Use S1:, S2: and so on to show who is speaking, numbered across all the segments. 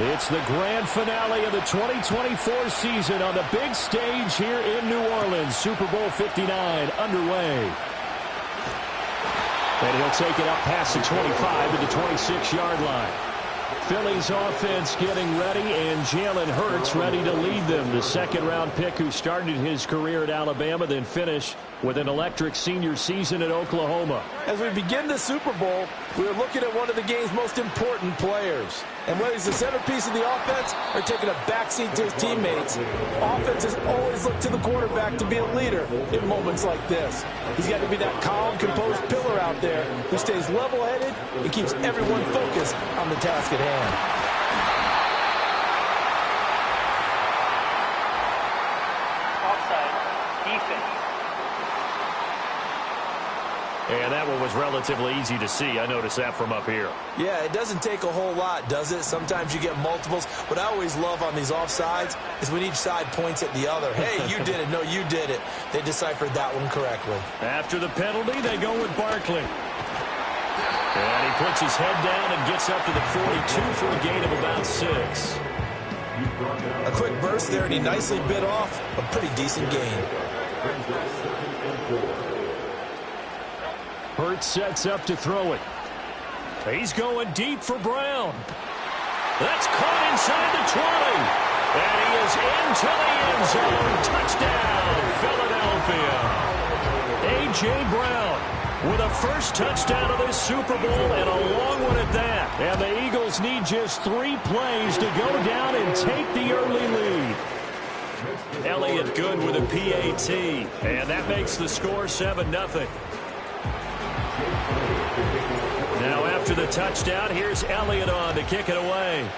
S1: It's the grand finale of the 2024 season on the big stage here in New Orleans. Super Bowl 59 underway. And he'll take it up past the 25 to the 26-yard line. Philly's offense getting ready, and Jalen Hurts ready to lead them. The second-round pick who started his career at Alabama, then finished with an electric senior season at Oklahoma.
S2: As we begin the Super Bowl, we're looking at one of the game's most important players. And whether he's the centerpiece of the offense or taking a backseat to his teammates, offenses always look to the quarterback to be a leader in moments like this. He's got to be that calm, composed pillar out there who stays level-headed and keeps everyone focused on the task at hand.
S3: Offside, defense.
S1: And that one was relatively easy to see. I noticed that from up here.
S2: Yeah, it doesn't take a whole lot, does it? Sometimes you get multiples. What I always love on these offsides is when each side points at the other. Hey, you did it. No, you did it. They deciphered that one correctly.
S1: After the penalty, they go with Barkley. And he puts his head down and gets up to the 42 for a gain of about 6.
S2: A quick burst there, and he nicely bit off a pretty decent gain.
S1: Hurts sets up to throw it. He's going deep for Brown. That's caught inside the 20. And he is into the end zone. Touchdown, Philadelphia. A.J. Brown with a first touchdown of this Super Bowl, and a long one at that. And the Eagles need just 3 plays to go down and take the early lead. Elliott good with a PAT. And that makes the score 7-0. Now after the touchdown, here's Elliott on to kick it away.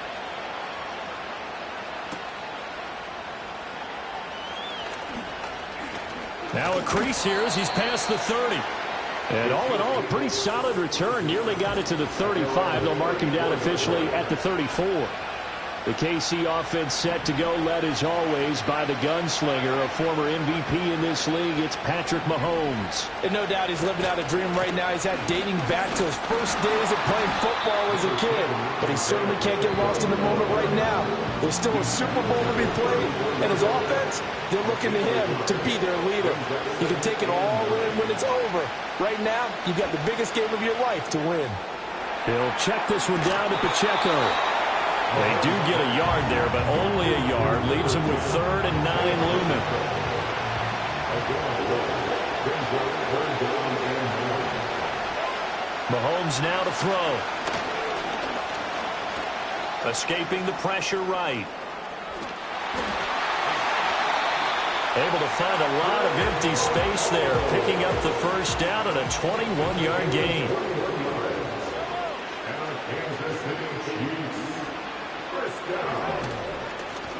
S1: Now a crease here as he's past the 30. And all in all, a pretty solid return. Nearly got it to the 35. They'll mark him down officially at the 34. The KC offense set to go, led as always by the gunslinger, a former MVP in this league. It's Patrick Mahomes.
S2: And no doubt he's living out a dream right now. He's had dating back to his first days of playing football as a kid. But he certainly can't get lost in the moment right now. There's still a Super Bowl to be played. And his offense, they're looking to him to be their leader. You can take it all in when it's over. Right now, you've got the biggest game of your life to win.
S1: He'll check this one down to Pacheco. They do get a yard there, but only a yard. Leaves him with 3rd and 9 looming. Mahomes now to throw. Escaping the pressure right. Able to find a lot of empty space there. Picking up the first down and a 21-yard gain.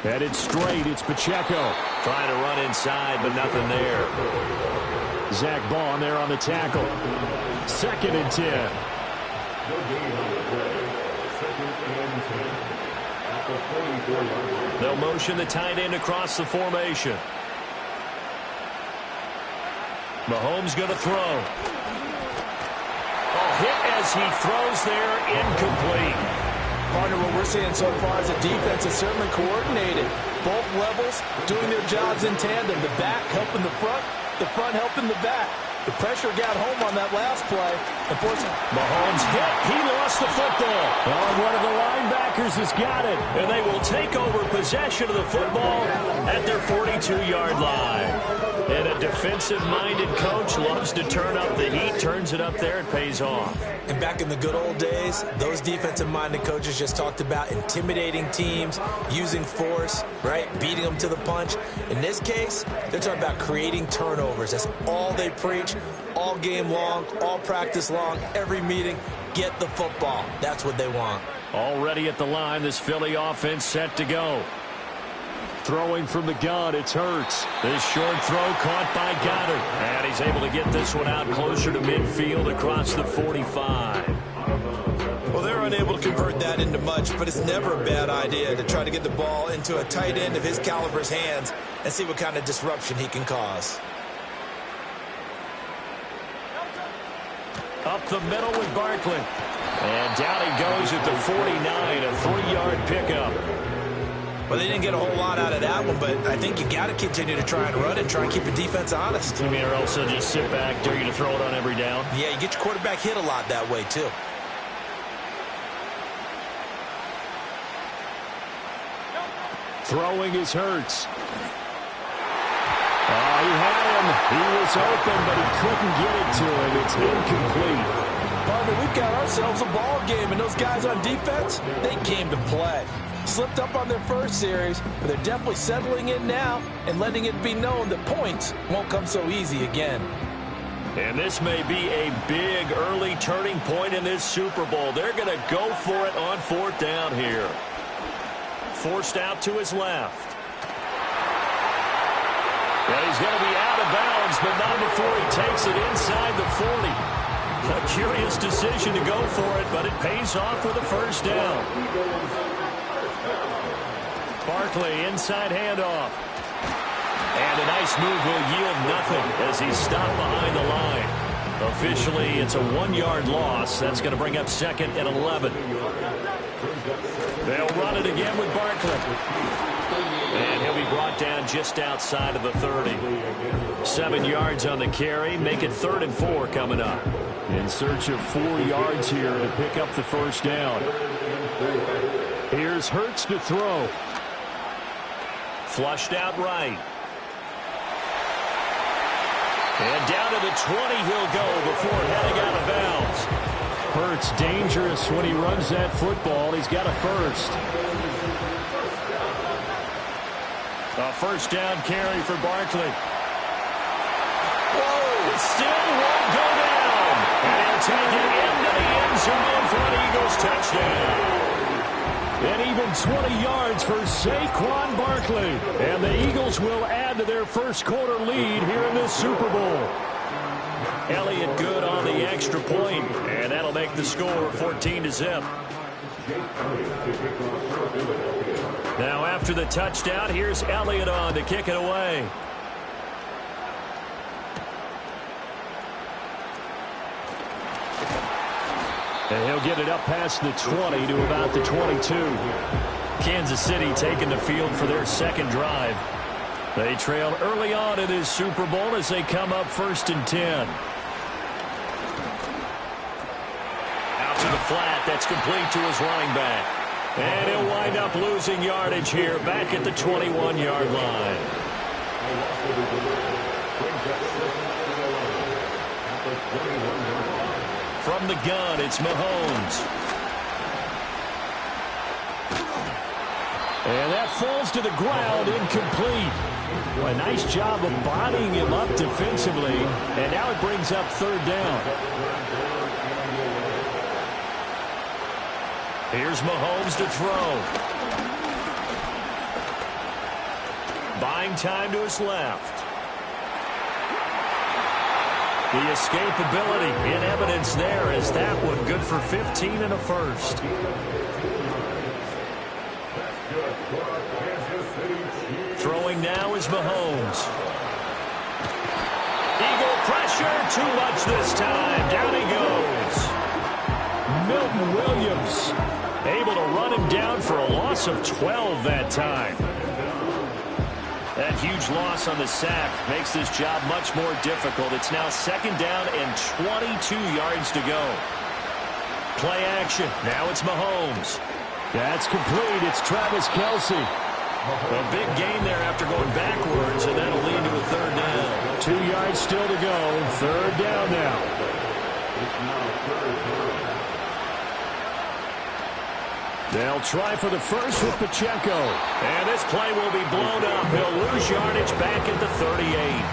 S1: Headed straight, it's Pacheco. Trying to run inside, but nothing there. Zach Bond there on the tackle. 2nd and 10. They'll motion the tight end across the formation. Mahomes going to throw. Oh, hit as he throws there, incomplete.
S2: Partner, what we're seeing so far is the defense is certainly coordinated. Both levels doing their jobs in tandem. The back helping the front helping the back. The pressure got home on that last play. Unfortunately,
S1: Mahomes hit. He lost the football. Oh, one of the linebackers has got it. And they will take over possession of the football at their 42-yard line. And a defensive-minded coach loves to turn up the heat, turns it up there, and pays off.
S2: And back in the good old days, those defensive-minded coaches just talked about intimidating teams, using force, right, beating them to the punch. In this case, they're talking about creating turnovers. That's all they preach, all game long, all practice long, every meeting. Get the football. That's what they want.
S1: Already at the line, this Philly offense set to go. Throwing from the gun, it's Hurts. This short throw caught by Goddard. And he's able to get this one out closer to midfield across the 45.
S2: Well, they're unable to convert that into much, but it's never a bad idea to try to get the ball into a tight end of his caliber's hands and see what kind of disruption he can cause.
S1: Up the middle with Barkley. And down he goes at the 49, a 3-yard pickup.
S2: Well, they didn't get a whole lot out of that one, but I think you got to continue to try and run it, try and keep the defense honest.
S1: You mean, or else they'll just sit back, dare you to throw it on every down?
S2: Yeah, you get your quarterback hit a lot that way, too.
S1: Throwing is Hurts. Oh, he had him. He was open, but he couldn't get it to him. It's incomplete.
S2: Partner, we've got ourselves a ball game, and those guys on defense, they came to play. Slipped up on their first series, but they're definitely settling in now and letting it be known that points won't come so easy again.
S1: And this may be a big early turning point in this Super Bowl. They're going to go for it on 4th down here. Forced out to his left. Well, he's going to be out of bounds, but not before he takes it inside the 40. A curious decision to go for it, but it pays off with a first down. Barkley, inside handoff. And a nice move will yield nothing as he's stopped behind the line. Officially, it's a 1-yard loss. That's going to bring up 2nd and 11. They'll run it again with Barkley. And he'll be brought down just outside of the 30. 7 yards on the carry. Make it 3rd and 4 coming up. In search of 4 yards here to pick up the first down. Here's Hurts to throw. Flushed out right. And down to the 20 he'll go before heading out of bounds. Hurts dangerous when he runs that football. He's got a first. A first down carry for Barkley. Whoa! It still won't go down. And he'll take it into the end zone for an Eagles touchdown. And even 20 yards for Saquon Barkley. And the Eagles will add to their first quarter lead here in this Super Bowl. Elliott good on the extra point, and that'll make the score 14-0. Now after the touchdown, here's Elliott on to kick it away. And he'll get it up past the 20 to about the 22. Kansas City taking the field for their second drive. They trailed early on in this Super Bowl as they come up 1st and 10. Out to the flat. That's complete to his running back. And he'll wind up losing yardage here back at the 21-yard line. From the gun, it's Mahomes. And that falls to the ground, incomplete. A nice job of bodying him up defensively. And now it brings up 3rd down. Here's Mahomes to throw. Buying time to his left. The escapability in evidence there as that one good for 15 and a first. Throwing now is Mahomes. Eagle pressure, too much this time. Down he goes. Milton Williams able to run him down for a loss of 12 that time. That huge loss on the sack makes this job much more difficult. It's now 2nd down and 22 yards to go. Play action. Now it's Mahomes. That's complete. It's Travis Kelce. A big gain there after going backwards, and that'll lead to a 3rd down. 2 yards still to go. 3rd down now. They'll try for the first with Pacheco. And this play will be blown up. He'll lose yardage back at the 38.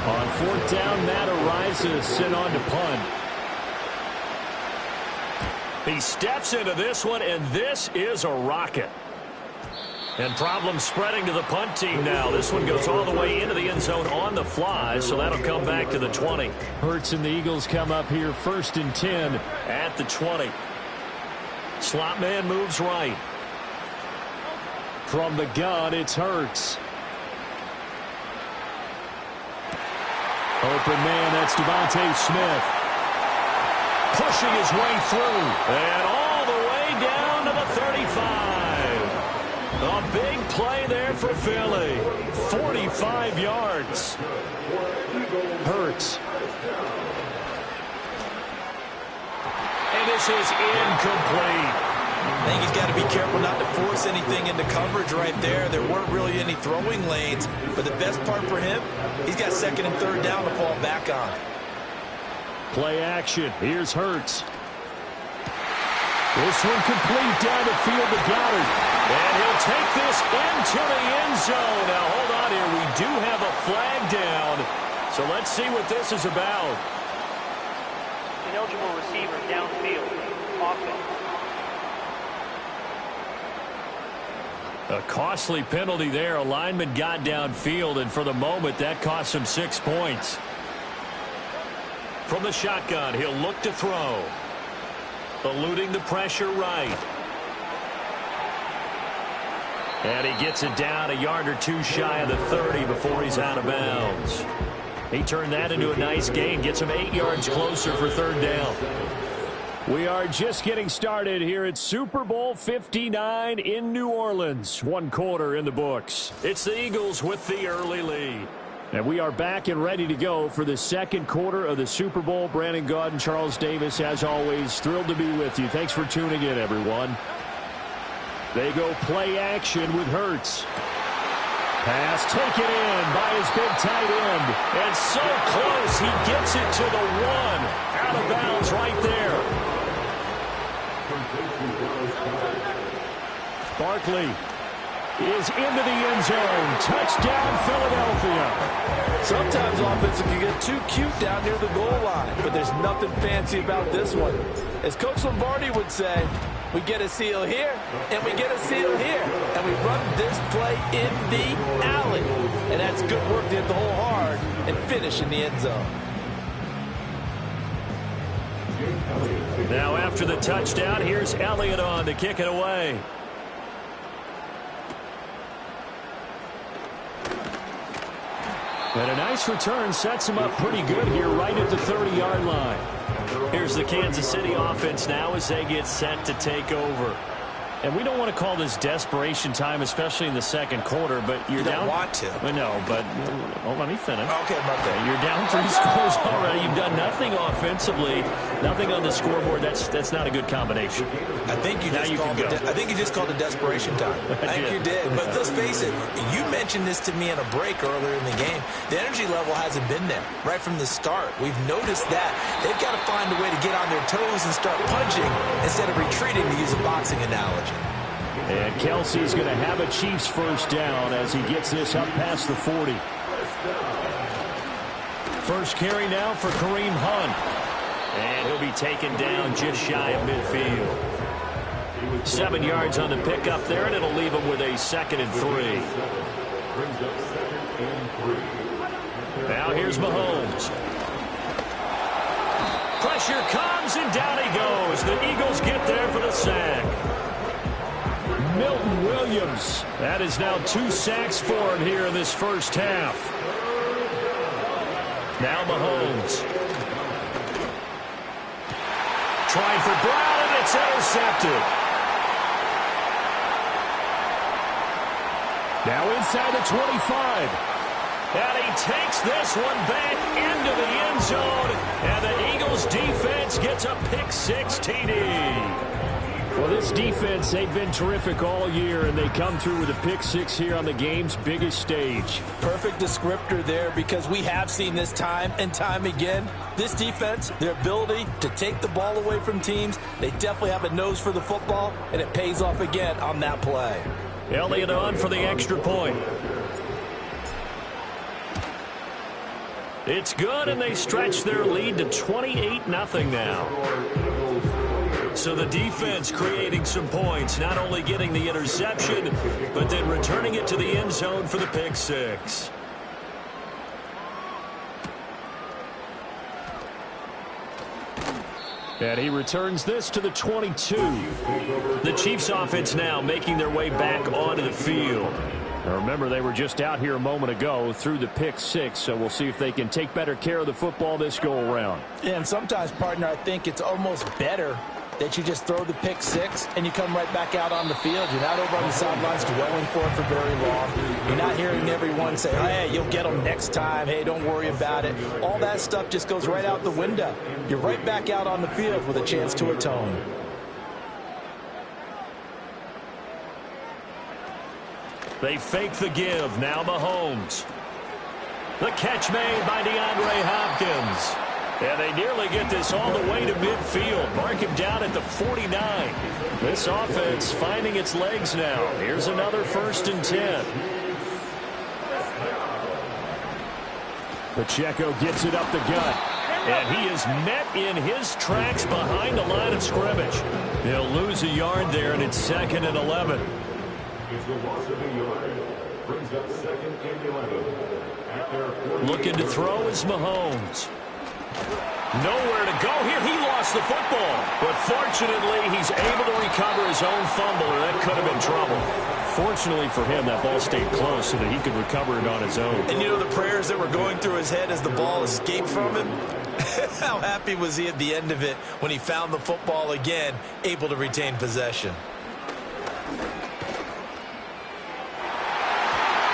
S1: On 4th down, Matt Araiza sent on to punt. He steps into this one, and this is a rocket. And problems spreading to the punt team now. This one goes all the way into the end zone on the fly, so that'll come back to the 20. Hurts and the Eagles come up here 1st and 10 at the 20. Slot man moves right. From the gun, it's Hurts. Open man, that's Devontae Smith. pushing his way through. And all the way down to the 35. A big play there for Philly. 45 yards. Hurts. And this is incomplete.
S2: I think he's got to be careful not to force anything into coverage right there. There weren't really any throwing lanes, but the best part for him, he's got second and third down to fall back on.
S1: Play action. Here's Hurts. This one complete down the field to Goddard. And he'll take this into the end zone. Now, hold on here. We do have a flag down. So let's see what this is about.
S3: Ineligible receiver downfield. Offense.
S1: A costly penalty there. A lineman got downfield, and for the moment, that cost him 6 points. From the shotgun, he'll look to throw. Eluding the pressure right. And he gets it down a yard or two shy of the 30 before he's out of bounds. He turned that into a nice gain. Gets him 8 yards closer for third down. We are just getting started here at Super Bowl 59 in New Orleans. 1 quarter in the books. It's the Eagles with the early lead. And we are back and ready to go for the second quarter of the Super Bowl. Brandon Gaudin and Charles Davis, as always, thrilled to be with you. Thanks for tuning in, everyone. They go play action with Hurts. Pass taken in by his big tight end. And so close, he gets it to the 1. Out of bounds right there. Barkley is into the end zone. Touchdown, Philadelphia.
S2: Sometimes offense can get too cute down near the goal line, but there's nothing fancy about this one. As Coach Lombardi would say, we get a seal here, and we get a seal here, and we run this play in the alley. And that's good work to hit the hole hard and finish in the end zone.
S1: Now after the touchdown, here's Elliott on to kick it away. And a nice return sets him up pretty good here right at the 30-yard line. Here's the Kansas City offense now as they get set to take over. And we don't want to call this desperation time, especially in the second quarter, but you're down.
S2: You don't want to.
S1: I know, but let me finish.
S2: Okay, my
S1: You're down 3 scores already. You've done nothing offensively, nothing on the scoreboard. That's not a good combination.
S2: I think you just called it desperation time. I think you did. But let's face it, you mentioned this to me in a break earlier in the game. The energy level hasn't been there right from the start. We've noticed that. They've got to find a way to get on their toes and start punching instead of retreating, to use a boxing analogy.
S1: And Kelsey's going to have a Chiefs first down as he gets this up past the 40. First carry now for Kareem Hunt. And he'll be taken down just shy of midfield. 7 yards on the pickup there, and it'll leave him with a 2nd and 3. Now here's Mahomes. Pressure comes, and down he goes. The Eagles get there for the sack. Milton Williams. That is now 2 sacks for him here in this first half. Now Mahomes. Trying for Brown, and it's intercepted. Now inside the 25. And he takes this one back into the end zone. And the Eagles defense gets a pick-6 TD. Well, this defense, they've been terrific all year, and they come through with a pick-6 here on the game's biggest stage.
S2: Perfect descriptor there, because we have seen this time and time again. This defense, their ability to take the ball away from teams, they definitely have a nose for the football, and it pays off again on that play.
S1: Elliott on for the extra point. It's good, and they stretch their lead to 28-0 now. So the defense creating some points, not only getting the interception, but then returning it to the end zone for the pick-6. And he returns this to the 22. The Chiefs offense now making their way back onto the field. Now remember, they were just out here a moment ago through the pick six, so we'll see if they can take better care of the football this go-around.
S2: Yeah, and sometimes, partner, I think it's almost better that you just throw the pick six and you come right back out on the field. You're not over on the sidelines dwelling for it for very long. You're not hearing everyone say, hey, you'll get them next time. Hey, don't worry about it. All that stuff just goes right out the window. You're right back out on the field with a chance to atone.
S1: They fake the give. Now Mahomes. The catch made by DeAndre Hopkins. And they nearly get this all the way to midfield. Mark him down at the 49. This offense finding its legs now. Here's another 1st and 10. Pacheco gets it up the gut. And he is met in his tracks behind the line of scrimmage. He'll lose a yard there, and it's 2nd and 11. Looking to throw is Mahomes. Nowhere to go here. He lost the football. But fortunately, he's able to recover his own fumble, or that could have been trouble. Fortunately for him, that ball stayed close so that he could recover it on his own.
S2: And you know the prayers that were going through his head as the ball escaped from him? How happy was he at the end of it when he found the football again, able to retain possession?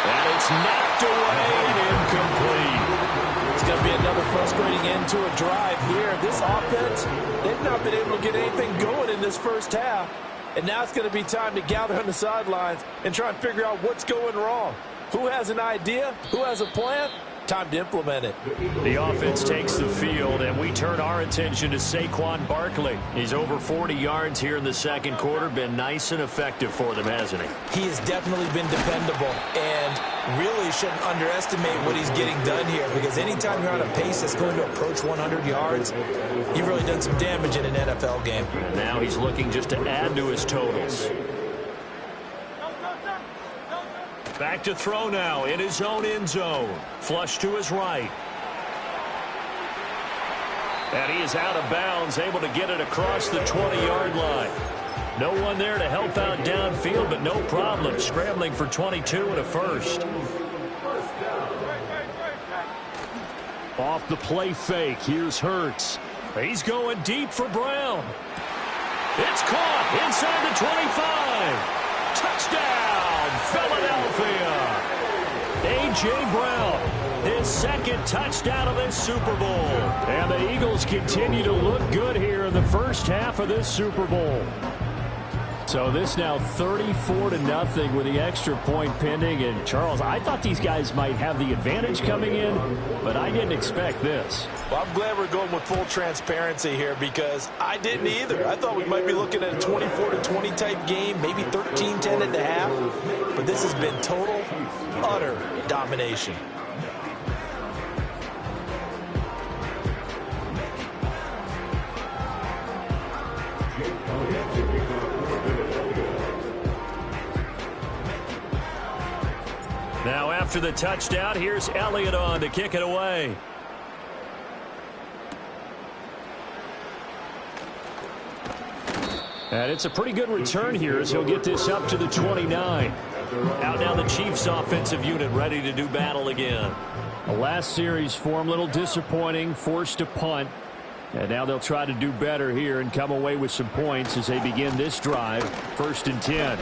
S1: And it's knocked away and incomplete.
S2: It's going to be another frustrating end to a drive here. This offense, they've not been able to get anything going in this first half. And now it's going to be time to gather on the sidelines and try and figure out what's going wrong. Who has an idea? Who has a plan? Time to implement it.
S1: The offense takes the field, and we turn our attention to Saquon Barkley. He's over 40 yards here in the second quarter. Been nice and effective for them, hasn't he?
S2: He has definitely been dependable, and really shouldn't underestimate what he's getting done here, because anytime you're on a pace that's going to approach 100 yards, you've really done some damage in an NFL game.
S1: And now he's looking just to add to his totals. Back to throw now in his own end zone. Flush to his right. And he is out of bounds, able to get it across the 20-yard line. No one there to help out downfield, but no problem. Scrambling for 22 and a first. Off the play fake. Here's Hurts. He's going deep for Brown. It's caught inside the 25. Touchdown, Philadelphia. A.J. Brown, his second touchdown of this Super Bowl. And the Eagles continue to look good here in the first half of this Super Bowl. So this now 34-0 with the extra point pending. And, Charles, I thought these guys might have the advantage coming in, but I didn't expect this.
S2: Well, I'm glad we're going with full transparency here, because I didn't either. I thought we might be looking at a 24-20 type game, maybe 13-10 at the half. But this has been total, utter domination.
S1: Now after the touchdown, here's Elliott on to kick it away. And it's a pretty good return here as he'll get this up to the 29. Out now the Chiefs offensive unit ready to do battle again. The last series for him, a little disappointing, forced to punt. And now they'll try to do better here and come away with some points as they begin this drive. 1st and 10.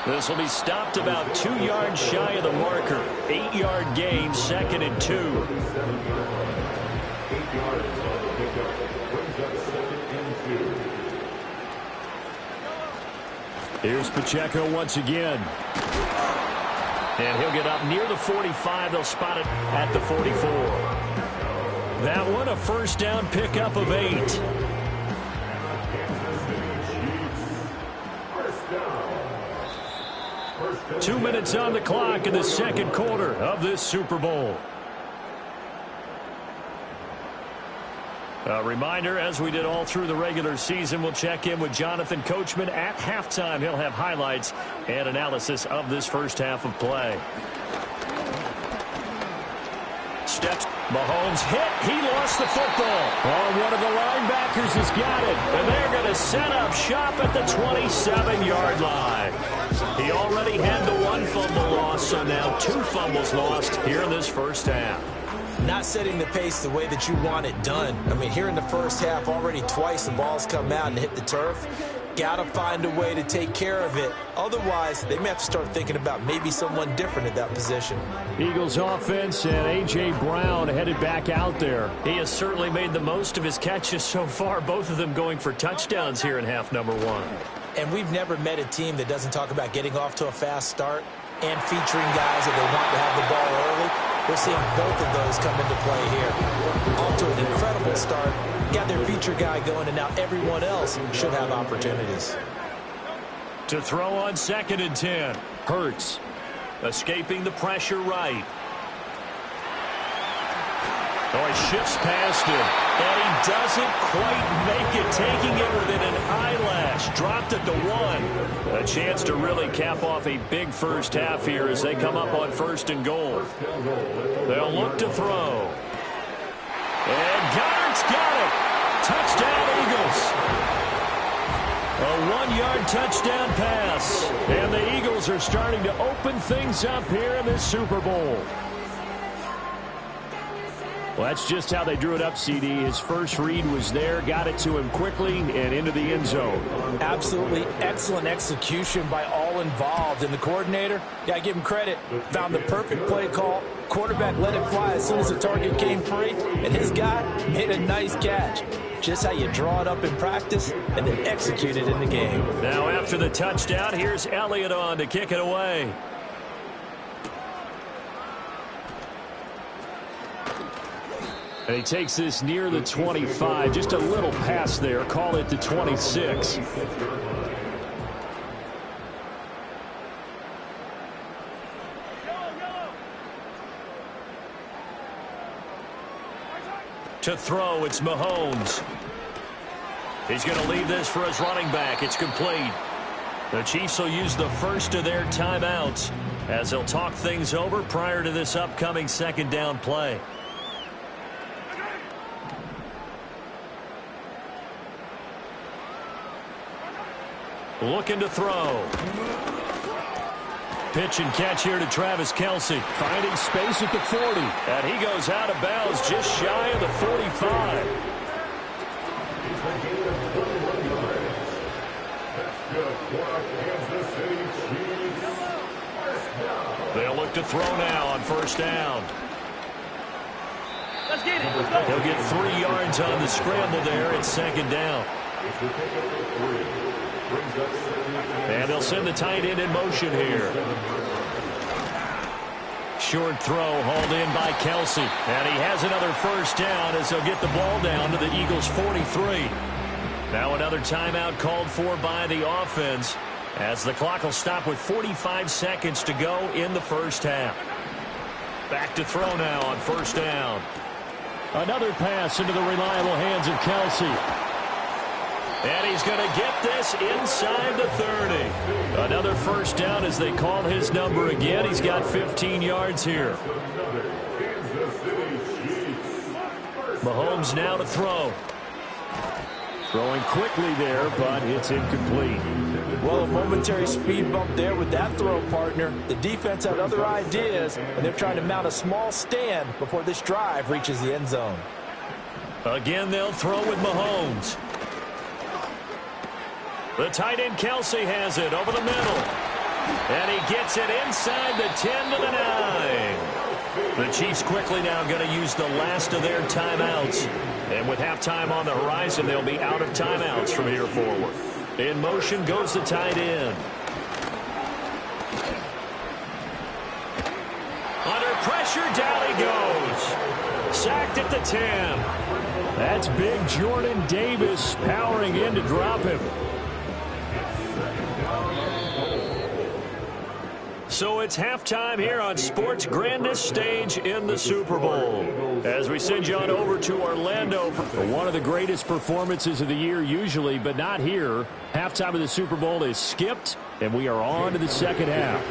S1: This will be stopped about 2 yards shy of the marker. 8-yard gain, 2nd and 2. Here's Pacheco once again. And he'll get up near the 45. They'll spot it at the 44. That one a first down pickup of 8. Two minutes on the clock in the second quarter of this Super Bowl. A reminder, as we did all through the regular season, we'll check in with Jonathan Coachman at halftime. He'll have highlights and analysis of this first half of play. Steps. Mahomes hit. He lost the football. Oh, one of the linebackers has got it. And they're going to set up shop at the 27-yard line. He already had the one fumble loss, so now 2 fumbles lost here in this first half.
S2: Not setting the pace the way that you want it done. I mean, here in the first half, already twice the ball's come out and hit the turf. Got to find a way to take care of it. Otherwise, they may have to start thinking about maybe someone different at that position.
S1: Eagles offense and A.J. Brown headed back out there. He has certainly made the most of his catches so far, both of them going for touchdowns here in half number 1.
S2: And we've never met a team that doesn't talk about getting off to a fast start and featuring guys that they want to have the ball early. We're seeing both of those come into play here. Off to an incredible start. Got their feature guy going, and now everyone else should have opportunities.
S1: To throw on 2nd and 10. Hurts. Escaping the pressure right. Oh, he shifts past him. And he doesn't quite make it. Taking it within an eyelash. Dropped at the 1. A chance to really cap off a big first half here as they come up on 1st and goal. They'll look to throw. And Goddard's got it. Touchdown, Eagles. A 1-yard touchdown pass. And the Eagles are starting to open things up here in this Super Bowl. Well, that's just how they drew it up, CD. His first read was there, got it to him quickly, and into the end zone.
S2: Absolutely excellent execution by all involved. And the coordinator, got to give him credit, found the perfect play call. Quarterback let it fly as soon as the target came free, and his guy made a nice catch. Just how you draw it up in practice and then execute it in the game.
S1: Now after the touchdown, here's Elliott on to kick it away. And he takes this near the 25. Just a little pass there. Call it the 26. To throw, it's Mahomes. He's going to leave this for his running back. It's complete. The Chiefs will use the first of their timeouts as they'll talk things over prior to this upcoming 2nd down play. Looking to throw. Pitch and catch here to Travis Kelce. Finding space at the 40. And he goes out of bounds just shy of the 45. They'll look to throw now on 1st down.
S3: Let's get it.
S1: He'll get 3 yards on the scramble there. It's 2nd down. And they'll send the tight end in motion here. Short throw hauled in by Kelce. And he has another 1st down as they'll get the ball down to the Eagles' 43. Now another timeout called for by the offense as the clock will stop with 45 seconds to go in the first half. Back to throw now on 1st down. Another pass into the reliable hands of Kelce. And he's going to get this inside the 30. Another 1st down as they call his number again. He's got 15 yards here. Mahomes now to throw. Throwing quickly there, but it's incomplete.
S2: Well, a momentary speed bump there with that throw, partner. The defense had other ideas, and they're trying to mount a small stand before this drive reaches the end zone.
S1: Again, they'll throw with Mahomes. The tight end Kelce has it over the middle. And he gets it inside the 10 to the 9. The Chiefs quickly now going to use the last of their timeouts. And with halftime on the horizon, they'll be out of timeouts from here forward. In motion goes the tight end. Under pressure, down he goes. Sacked at the 10. That's big Jordan Davis powering in to drop him. So it's halftime here on sports' grandest stage in the Super Bowl. As we send you on over to Orlando for one of the greatest performances of the year usually, but not here. Halftime of the Super Bowl is skipped, and we are on to the second half.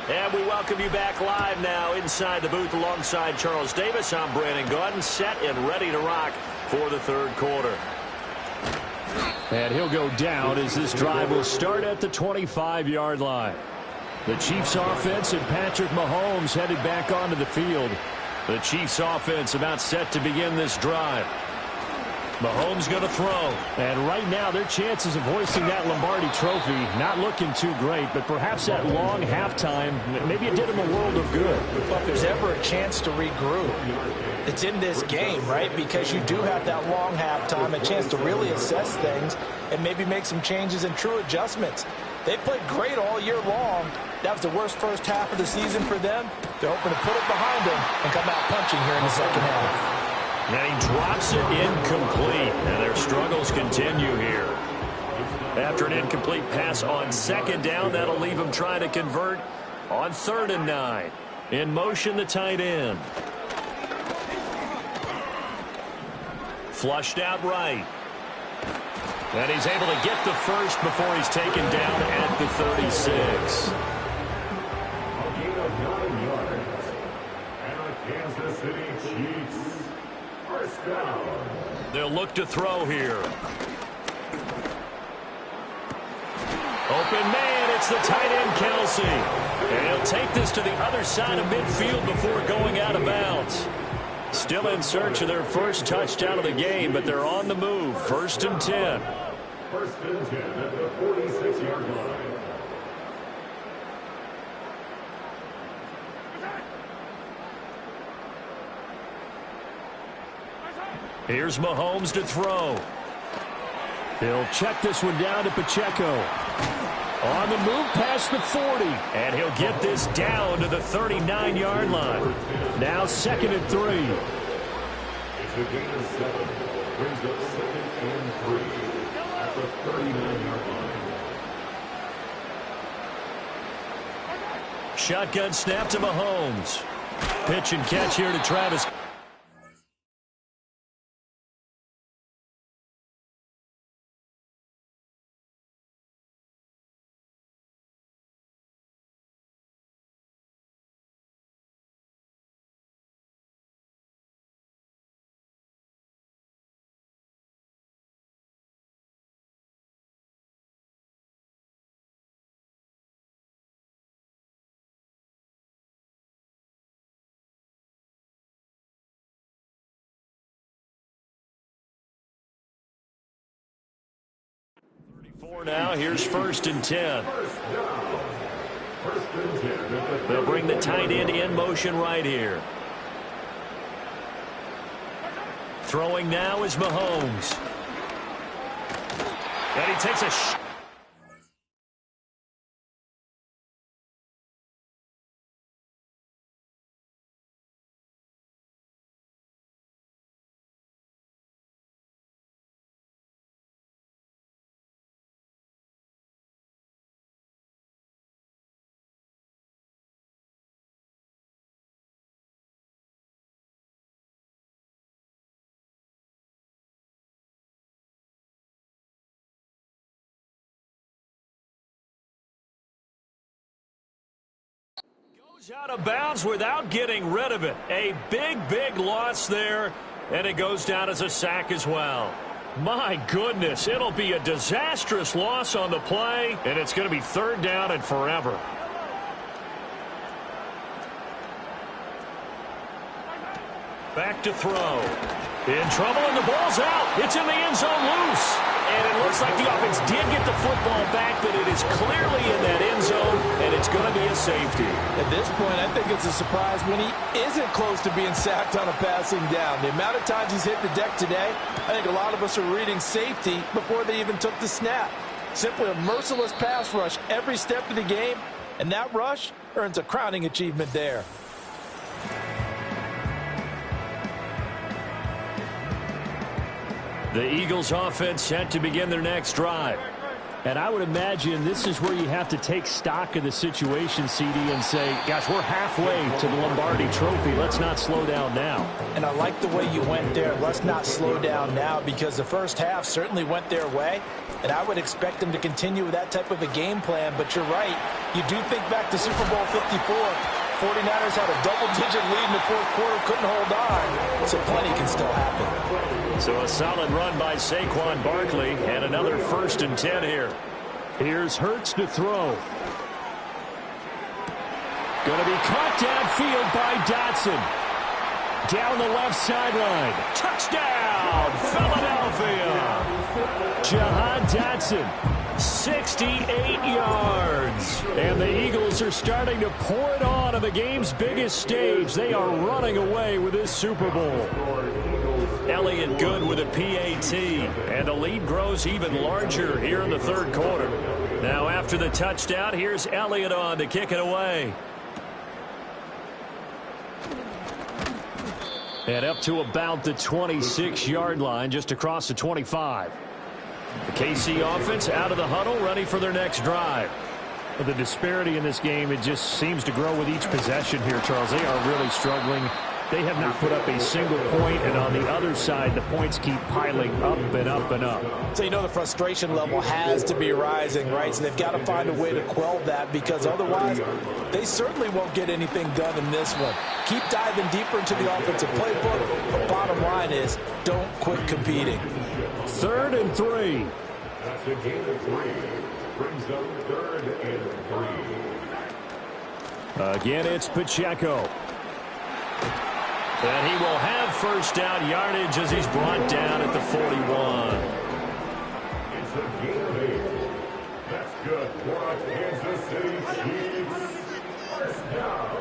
S1: And we welcome you back live now inside the booth alongside Charles Davis. I'm Brandon Gaudin, set and ready to rock for the third quarter. And he'll go down as this drive will start at the 25-yard line. The Chiefs offense and Patrick Mahomes headed back onto the field. The Chiefs offense about set to begin this drive. Mahomes going to throw. And right now, their chances of hoisting that Lombardi trophy not looking too great, but perhaps that long halftime, maybe it did him a world of good.
S2: Well, if there's ever a chance to regroup, it's in this game, right? Because you do have that long halftime, a chance to really assess things and maybe make some changes and true adjustments. They played great all year long. That was the worst first half of the season for them. They're hoping to put it behind them and come out punching here in the second half.
S1: And he drops it incomplete, and their struggles continue here. After an incomplete pass on second down, that'll leave him trying to convert on 3rd and 9. In motion, the tight end. Flushed out right. And he's able to get the first before he's taken down at the 36. They'll look to throw here. Open man, it's the tight end Kelsey. And he'll take this to the other side of midfield before going out of bounds. Still in search of their first touchdown of the game, but they're on the move. 1st and 10.
S4: 1st and 10 at the 46-yard line.
S1: Here's Mahomes to throw. He'll check this one down to Pacheco. On the move past the 40. And he'll get this down to the 39-yard line. Now 2nd and 3.
S4: It's a gain of 7. Brings up 2nd and 3 at the 39-yard line.
S1: Shotgun snap to Mahomes. Pitch and catch here to Travis. Now, here's 1st and 10. They'll bring the tight end in motion right here. Throwing now is Mahomes. And he takes a shot. Out of bounds without getting rid of it. A big loss there, and it goes down as a sack as well. My goodness, it'll be a disastrous loss on the play, and it's going to be 3rd down and forever. Back to throw. In trouble, and the ball's out. It's in the end zone loose. And it looks like the offense did get the football back, but it is clearly in that end zone, and it's going to be a safety.
S2: At this point, I think it's a surprise when he isn't close to being sacked on a passing down. The amount of times he's hit the deck today, I think a lot of us are reading safety before they even took the snap. Simply a merciless pass rush every step of the game, and that rush earns a crowning achievement there. The Eagles offense set to begin their next drive.
S1: And I would imagine this is where you have to take stock of the situation, CD, and say, gosh, we're halfway to the Lombardi Trophy. Let's not slow down now.
S2: And I like the way you went there. Let's not slow down now, because the first half certainly went their way. And I would expect them to continue with that type of a game plan. But you're right. You do think back to Super Bowl 54. 49ers had a double-digit lead in the fourth quarter, couldn't hold on. So plenty can still happen.
S1: So a solid run by Saquon Barkley, and another 1st and 10 here. Here's Hurts to throw. Going to be caught downfield by Dotson. Down the left sideline. Touchdown, Philadelphia. Jahan Dotson, 68 yards. And the Eagles are starting to pour it on the game's biggest stage. They are running away with this Super Bowl. Elliott good with a PAT. And the lead grows even larger here in the third quarter. Now after the touchdown, here's Elliott on to kick it away. And up to about the 26-yard line, just across the 25. The KC offense out of the huddle, ready for their next drive. The disparity in this game, it just seems to grow with each possession here, Charles. They are really struggling. They have not put up a single point, and on the other side, the points keep piling up and up and up.
S2: So you know the frustration level has to be rising, right? So they've got to find a way to quell that, because otherwise they certainly won't get anything done in this one. Keep diving deeper into the offensive playbook, but bottom line is don't quit competing.
S1: 3rd and 3.
S4: That's a gain of 3. Brings up 3rd and 3.
S1: Again, it's Pacheco. And he will have first down yardage as he's brought down at the 41.
S4: It's a gain of 8. That's good for Kansas City Chiefs. First down.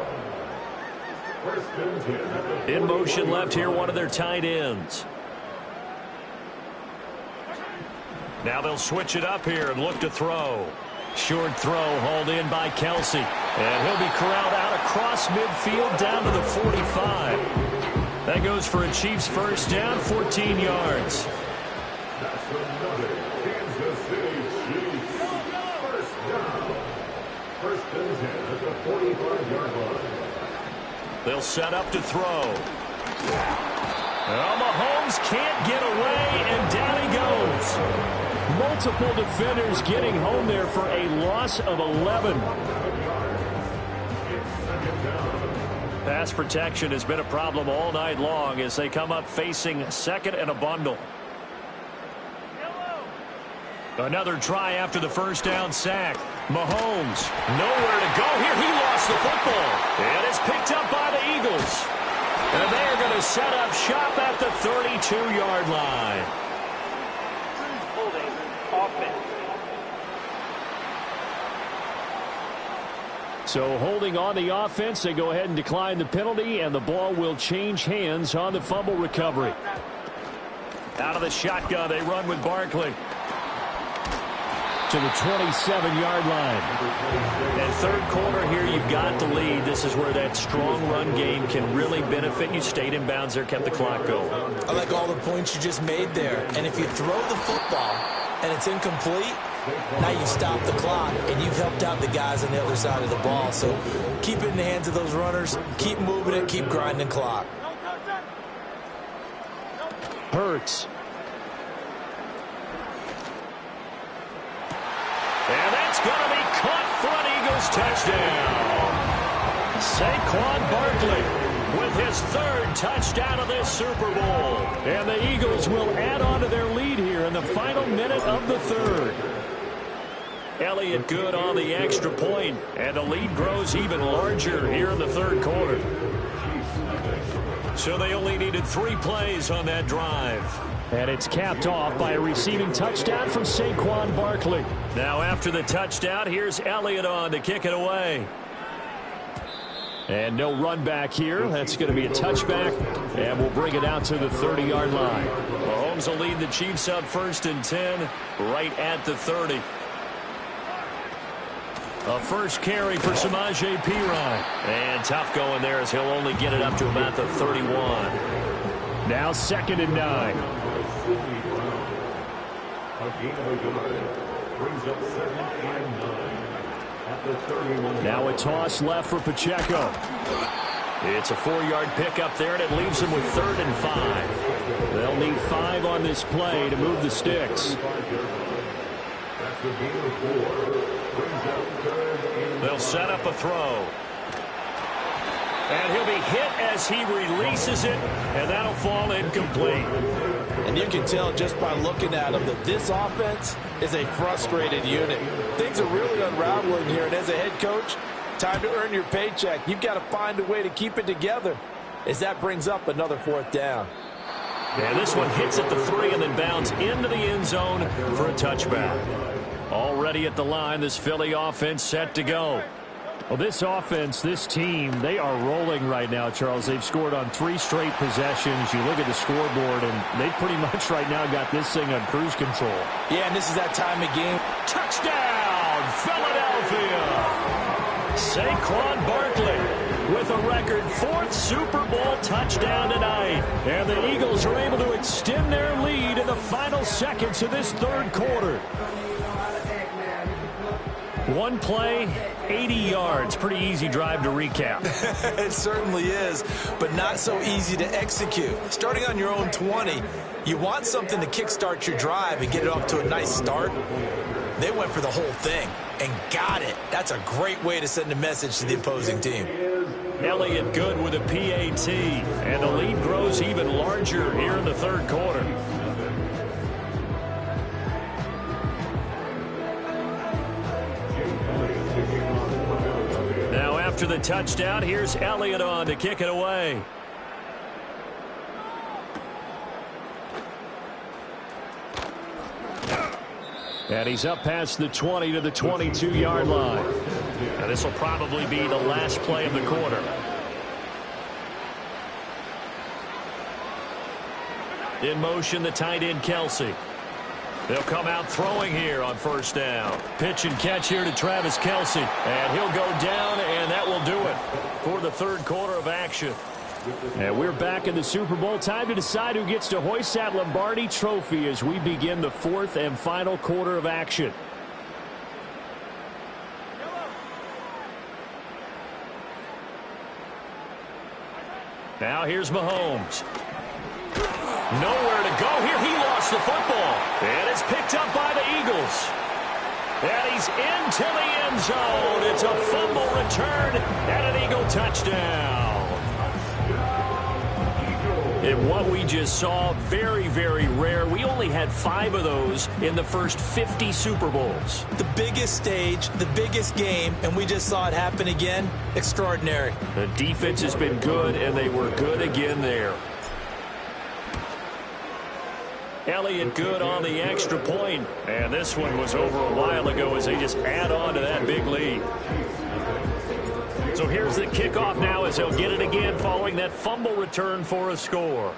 S4: 1st and 10.
S1: In motion left here, one of their tight ends. Now they'll switch it up here and look to throw. Short throw hauled in by Kelsey. And he'll be corralled out across midfield down to the 45. That goes for a Chiefs first down, 14 yards.
S4: That's another Kansas City Chiefs first down. 1st and 10 at the 45-yard line.
S1: They'll set up to throw. Well, Mahomes can't get away, and down he goes. Multiple defenders getting home there for a loss of 11. Pass protection has been a problem all night long as they come up facing 2nd and a bundle. Another try after the first down sack. Mahomes, nowhere to go here. He lost the football. And it's picked up by the Eagles. And they're going to set up shop at the 32-yard line.
S3: Holding offense.
S1: So holding on the offense, they go ahead and decline the penalty, and the ball will change hands on the fumble recovery. Out of the shotgun, they run with Barkley to the 27-yard line. And third quarter here, you've got the lead. This is where that strong run game can really benefit you. Stayed in bounds there, kept the clock going.
S2: I like all the points you just made there. And if you throw the football and it's incomplete, now you stop the clock, and you've helped out the guys on the other side of the ball. So keep it in the hands of those runners. Keep moving it. Keep grinding clock.
S1: Hurts. And that's going to be caught for an Eagles touchdown. Saquon Barkley with his 3rd touchdown of this Super Bowl. And the Eagles will add on to their lead here in the final minute of the 3rd. Elliott good on the extra point, and the lead grows even larger here in the 3rd quarter. So they only needed 3 plays on that drive. And it's capped off by a receiving touchdown from Saquon Barkley. Now after the touchdown, here's Elliott on to kick it away. And no run back here. That's going to be a touchback, and we'll bring it out to the 30-yard line. Mahomes will lead the Chiefs up 1st and 10 right at the 30. A first carry for Samaje Perine. And tough going there as he'll only get it up to about the 31. Now 2nd and 9.
S4: A gain of a yard. brings up 2nd and 9 at the 31.
S1: Now a toss left for Pacheco. It's a 4-yard pickup there, and it leaves them with 3rd and 5. They'll need 5 on this play to move the sticks.
S4: That's the gain of 4. Brings up 3rd and
S1: They'll set up a throw. And he'll be hit as he releases it, and that'll fall incomplete.
S2: And you can tell just by looking at them that this offense is a frustrated unit. Things are really unraveling here, and as a head coach, time to earn your paycheck. You've got to find a way to keep it together as that brings up another 4th down.
S1: And this one hits at the 3 and then bounds into the end zone for a touchback. Already at the line, this Philly offense set to go. Well, this offense, this team, they are rolling right now, Charles. They've scored on 3 straight possessions. You look at the scoreboard, and they pretty much right now got this thing on cruise control.
S2: Yeah, and this is that time of game.
S1: Touchdown, Philadelphia! Saquon Barkley with a record 4th Super Bowl touchdown tonight. And the Eagles are able to extend their lead in the final seconds of this 3rd quarter. One play, 80 yards. Pretty easy drive to recap.
S2: It certainly is, but not so easy to execute. Starting on your own 20, you want something to kickstart your drive and get it off to a nice start. They went for the whole thing and got it. That's a great way to send a message to the opposing team.
S1: Elliott Good with a PAT, and the lead grows even larger here in the 3rd quarter. Now after the touchdown, here's Elliott on to kick it away. And he's up past the 20 to the 22-yard line. Now this will probably be the last play of the quarter. In motion, the tight end, Kelsey. They'll come out throwing here on 1st down. Pitch and catch here to Travis Kelsey. And he'll go down, and that will do it for the 3rd quarter of action. And we're back in the Super Bowl. Time to decide who gets to hoist that Lombardi trophy as we begin the 4th and final quarter of action. Now here's Mahomes. Nowhere to go here. He lost the football. And it's picked up by the Eagles. And he's into the end zone. It's a fumble return and an Eagle touchdown. And what we just saw, very, very rare. We only had 5 of those in the first 50 Super Bowls.
S2: The biggest stage, the biggest game, and we just saw it happen again. Extraordinary.
S1: The defense has been good, and they were good again there. Elliott Good on the extra point. And this one was over a while ago as they just add on to that big lead. So here's the kickoff now as they'll get it again following that fumble return for a score.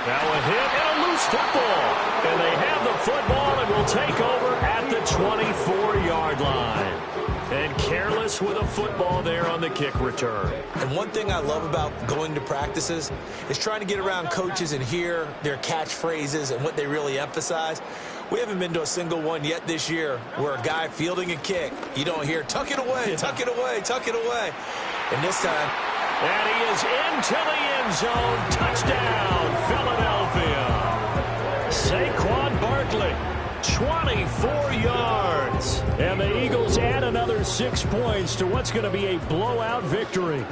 S1: Now a hit and a loose football. And they have the football and will take over at the 24-yard line. And careless with a football there on the kick return.
S2: And one thing I love about going to practices is trying to get around coaches and hear their catchphrases and what they really emphasize. We haven't been to a single one yet this year where a guy fielding a kick, you don't hear, tuck it away, tuck it away, tuck it away. And this time.
S1: And he is into the end zone. Touchdown, Philadelphia. Saquon Barkley. 24 yards. And the Eagles add another 6 points to what's going to be a blowout victory.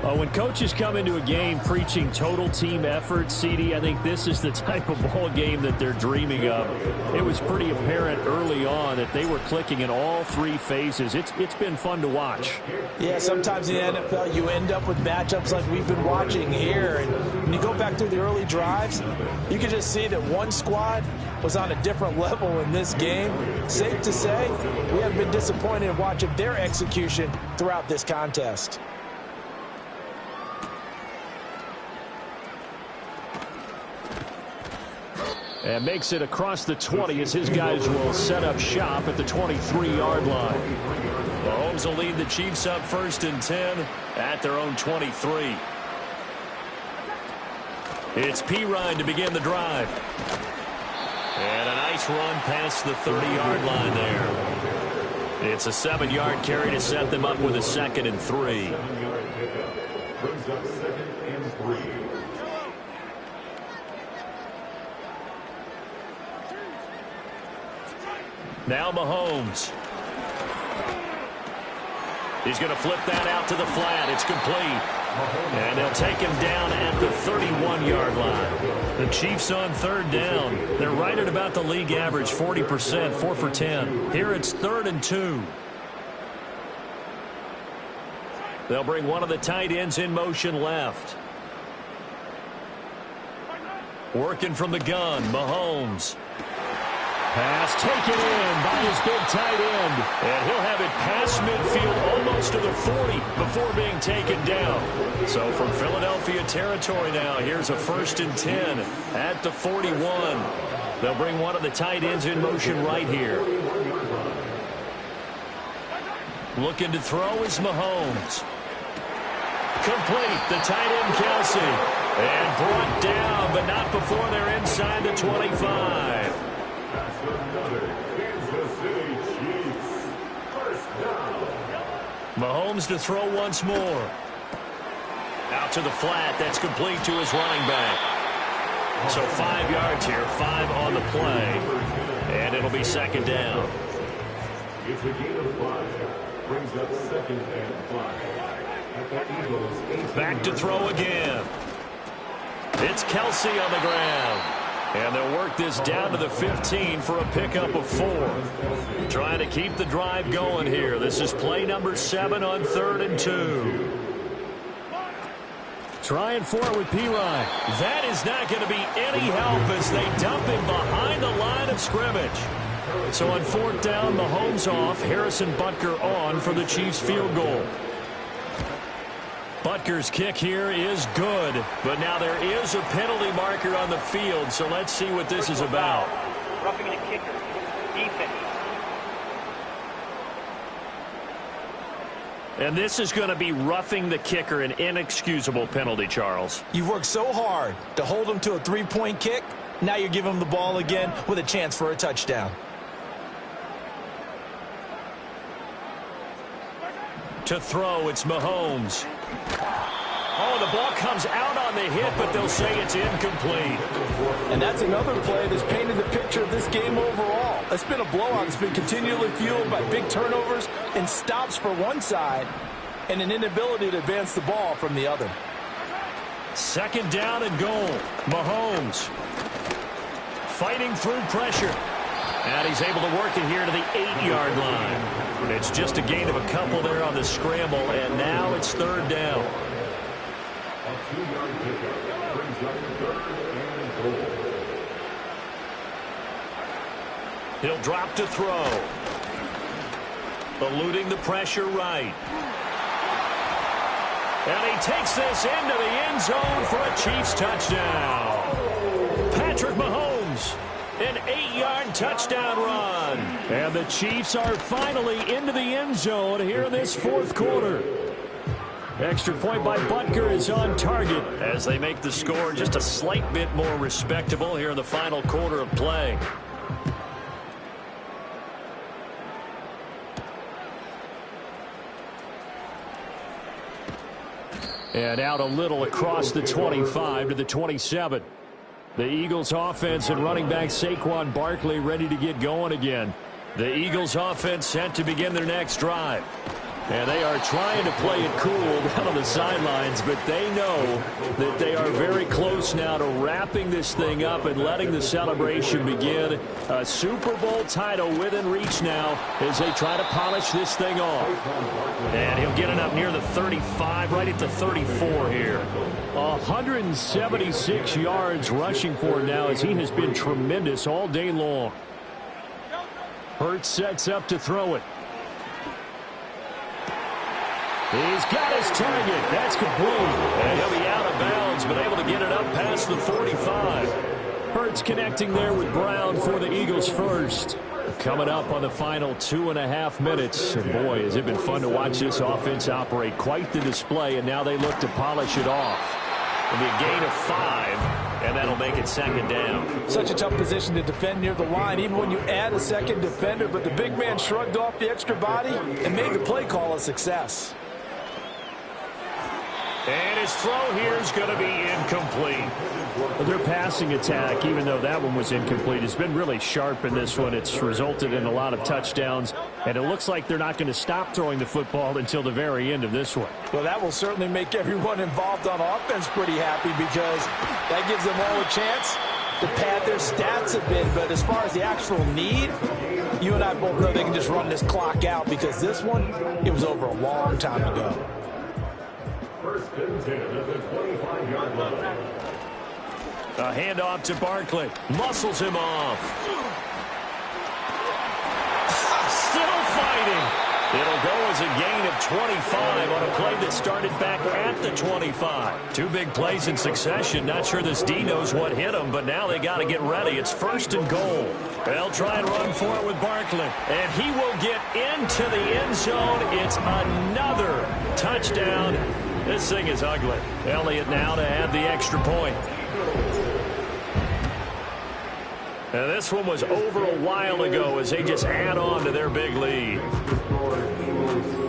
S1: When coaches come into a game preaching total team effort, CD, I think this is the type of ball game that they're dreaming of. It was pretty apparent early on that they were clicking in all 3 phases. It's been fun to watch.
S2: Yeah, sometimes in the NFL you end up with matchups like we've been watching here. And when you go back through the early drives, you can just see that one squad was on a different level in this game. Safe to say, we haven't been disappointed in watching their execution throughout this contest.
S1: And makes it across the 20 as his guys will set up shop at the 23-yard line. Mahomes will lead the Chiefs up 1st and 10 at their own 23. It's Perine to begin the drive. And a nice run past the 30-yard line there. It's a 7-yard carry to set them up with a 2nd and 3.
S4: 7-yard pickup brings up 2nd and 3.
S1: Now Mahomes. He's going to flip that out to the flat. It's complete. And they'll take him down at the 31-yard line. The Chiefs on 3rd down. They're right at about the league average, 40%, 4 for 10. Here it's 3rd and 2. They'll bring one of the tight ends in motion left. Working from the gun, Mahomes. Pass taken in by his big tight end. And he'll have it past midfield almost to the 40 before being taken down. So from Philadelphia territory now, here's a 1st and 10 at the 41. They'll bring one of the tight ends in motion right here. Looking to throw is Mahomes. Complete, the tight end Kelsey. And brought down, but not before they're inside the 25.
S4: That's another Kansas City Chiefs. 1st down.
S1: Mahomes to throw once more. Out to the flat. That's complete to his running back. So 5 yards here, 5 on the play. And it'll be 2nd down.
S4: It's a gain of 5. Brings up 2nd and 5. At the Eagles,
S1: Back to throw again. It's Kelsey on the ground. And they'll work this down to the 15 for a pickup of 4. Trying to keep the drive going here. This is play number 7 on 3rd and 2. Trying for it with Perine. That is not going to be any help as they dump him behind the line of scrimmage. So on 4th down, Mahomes off. Harrison Butker on for the Chiefs field goal. Butker's kick here is good, but now there is a penalty marker on the field, so let's see what this is about.
S3: Roughing the kicker. Defense.
S1: And this is going to be roughing the kicker, an inexcusable penalty, Charles.
S2: You've worked so hard to hold him to a 3-point kick. Now you're giving him the ball again with a chance for a touchdown.
S1: To throw, it's Mahomes. Oh, the ball comes out on the hit, but they'll say it's incomplete.
S2: And that's another play that's painted the picture of this game overall. It's been a blowout. It's been continually fueled by big turnovers and stops for one side and an inability to advance the ball from the other.
S1: 2nd down and goal. Mahomes fighting through pressure. And he's able to work it here to the 8-yard line. It's just a gain of a couple there on the scramble, and now it's 3rd down.
S4: a 2-yard pickup brings up 3rd and goal.
S1: He'll drop to throw. Eluding the pressure right. And he takes this into the end zone for a Chiefs touchdown. Patrick Mahomes, an 8-yard touchdown run. And the Chiefs are finally into the end zone here in this 4th quarter. Extra point by Butker is on target as they make the score just a slight bit more respectable here in the final quarter of play. And out a little across the 25 to the 27. The Eagles offense and running back Saquon Barkley ready to get going again. The Eagles offense set to begin their next drive. And they are trying to play it cool down on the sidelines, but they know that they are very close now to wrapping this thing up and letting the celebration begin. A Super Bowl title within reach now as they try to polish this thing off. And he'll get it up near the 35, right at the 34 here. 176 yards rushing for him now as he has been tremendous all day long. Hurts sets up to throw it. He's got his target. That's complete. And he'll be out of bounds, but able to get it up past the 45. Hurts connecting there with Brown for the Eagles first. Coming up on the final 2.5 minutes. And boy, has it been fun to watch this offense operate. Quite the display, and now they look to polish it off. It'll be a gain of 5, and that'll make it second down.
S2: Such a tough position to defend near the line, even when you add a second defender. But the big man shrugged off the extra body and made the play call a success.
S1: And his throw here is going to be incomplete. Their passing attack, even though that one was incomplete, has been really sharp in this one. It's resulted in a lot of touchdowns, and it looks like they're not going to stop throwing the football until the very end of this one.
S2: Well, that will certainly make everyone involved on offense pretty happy, because that gives them all a chance to pad their stats a bit. But as far as the actual need, you and I both know they can just run this clock out, because this one, it was over a long time ago.
S4: First and 10 at the 25-yard line.
S1: A handoff to Barkley. Muscles him off. Still fighting. It'll go as a gain of 25 on a play that started back at the 25. 2 big plays in succession. Not sure this D knows what hit him, but now they got to get ready. It's first and goal. They'll try and run for it with Barkley. And he will get into the end zone. It's another touchdown. This thing is ugly. Elliott now to add the extra point. And this one was over a while ago as they just add on to their big lead.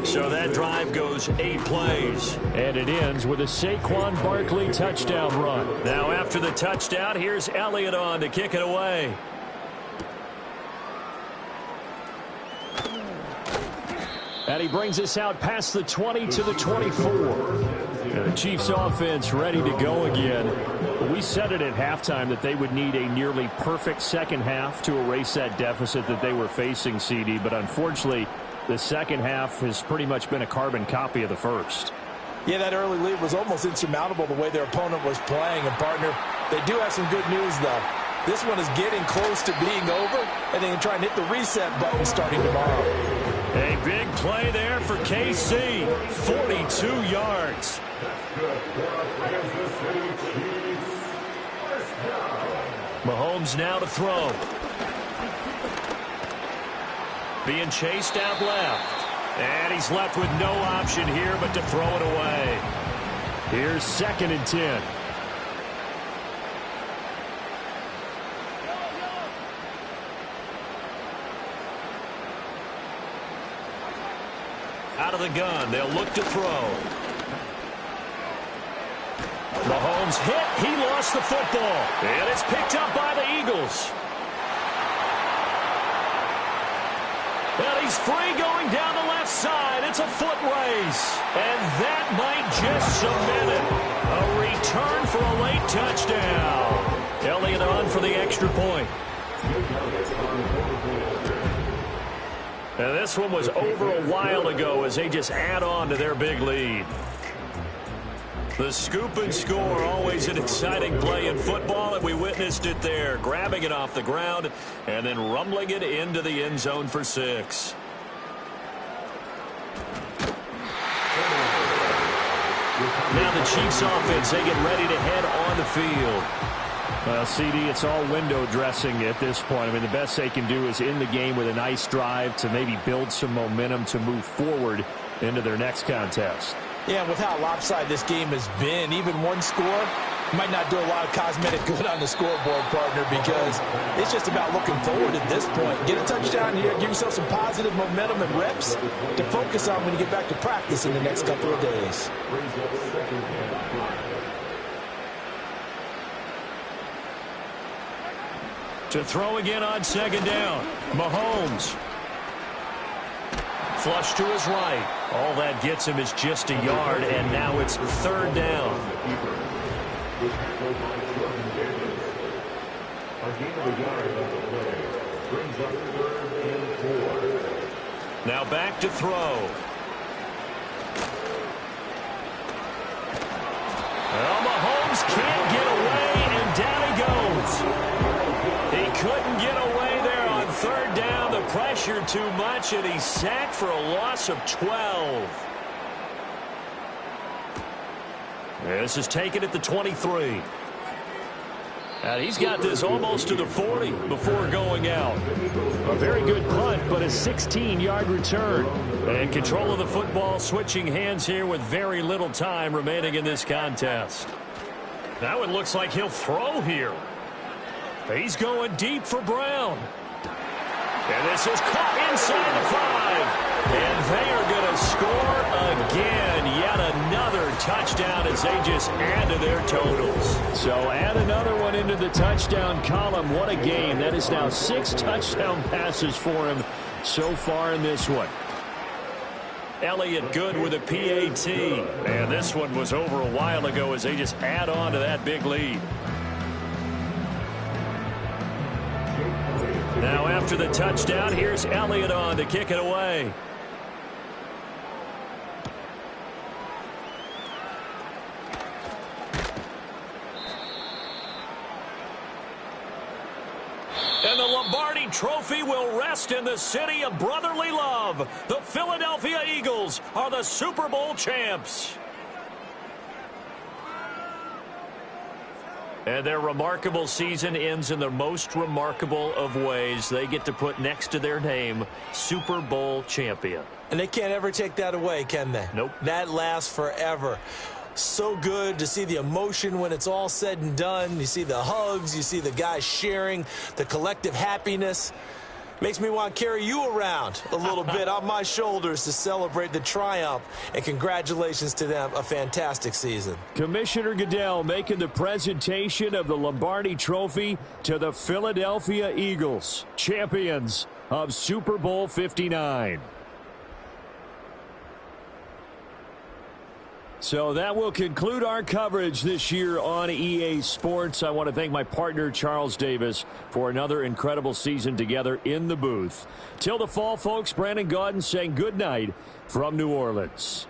S1: So that drive goes 8 plays. And it ends with a Saquon Barkley touchdown run. Now after the touchdown, here's Elliott on to kick it away. And he brings us out past the 20 to the 24. And the Chiefs offense ready to go again. We said it at halftime that they would need a nearly perfect second half to erase that deficit that they were facing, CD. But unfortunately, the second half has pretty much been a carbon copy of the first.
S2: Yeah, that early lead was almost insurmountable the way their opponent was playing. And, partner, they do have some good news, though. This one is getting close to being over, and they can try and hit the reset button starting tomorrow.
S1: A big play there for KC. 42 yards. Mahomes now to throw. Being chased out left. And he's left with no option here but to throw it away. Here's second and 10. Out of the gun, they'll look to throw. Mahomes hit, he lost the football. And it's picked up by the Eagles. And he's free going down the left side. It's a foot race. And that might just cement it. A return for a late touchdown. Elliott on for the extra point. And this one was over a while ago as they just add on to their big lead. The scoop and score, always an exciting play in football, and we witnessed it there, grabbing it off the ground and then rumbling it into the end zone for 6. Now the Chiefs offense, they get ready to head on the field. Well, CD, it's all window dressing at this point. I mean, the best they can do is end the game with a nice drive to maybe build some momentum to move forward into their next contest.
S2: Yeah, with how lopsided this game has been, even one score might not do a lot of cosmetic good on the scoreboard, partner, because it's just about looking forward at this point. Get a touchdown here, give yourself some positive momentum and reps to focus on when you get back to practice in the next couple of days.
S1: To throw again on second down. Mahomes. Flush to his right. All that gets him is just a yard, and now it's third down. Now back to throw. Well, Mahomes can't get away, and down he goes. He couldn't get away there on third down. The pressure too much, and he's sacked for a loss of 12. This is taken at the 23. And he's got this almost to the 40 before going out. A very good punt, but a 16-yard return. And control of the football switching hands here with very little time remaining in this contest. Now it looks like he'll throw here. He's going deep for Brown. And this is caught inside the 5. And they are going to score again. Yet another touchdown as they just add to their totals. So add another one into the touchdown column. What a game. That is now 6 touchdown passes for him so far in this one. Elliott good with a PAT. And this one was over a while ago as they just add on to that big lead. Now after the touchdown, here's Elliott on to kick it away. And the Lombardi Trophy will rest in the city of brotherly love. The Philadelphia Eagles are the Super Bowl champs. And their remarkable season ends in the most remarkable of ways. They get to put next to their name, Super Bowl champion.
S2: And they can't ever take that away, can they?
S1: Nope.
S2: That lasts forever. So good to see the emotion when it's all said and done. You see the hugs, you see the guys sharing, the collective happiness. Makes me want to carry you around a little bit on my shoulders to celebrate the triumph. And congratulations to them. A fantastic season.
S1: Commissioner Goodell making the presentation of the Lombardi Trophy to the Philadelphia Eagles, champions of Super Bowl 59. So that will conclude our coverage this year on EA Sports. I want to thank my partner, Charles Davis, for another incredible season together in the booth. Till the fall, folks, Brandon Gaudin saying good night from New Orleans.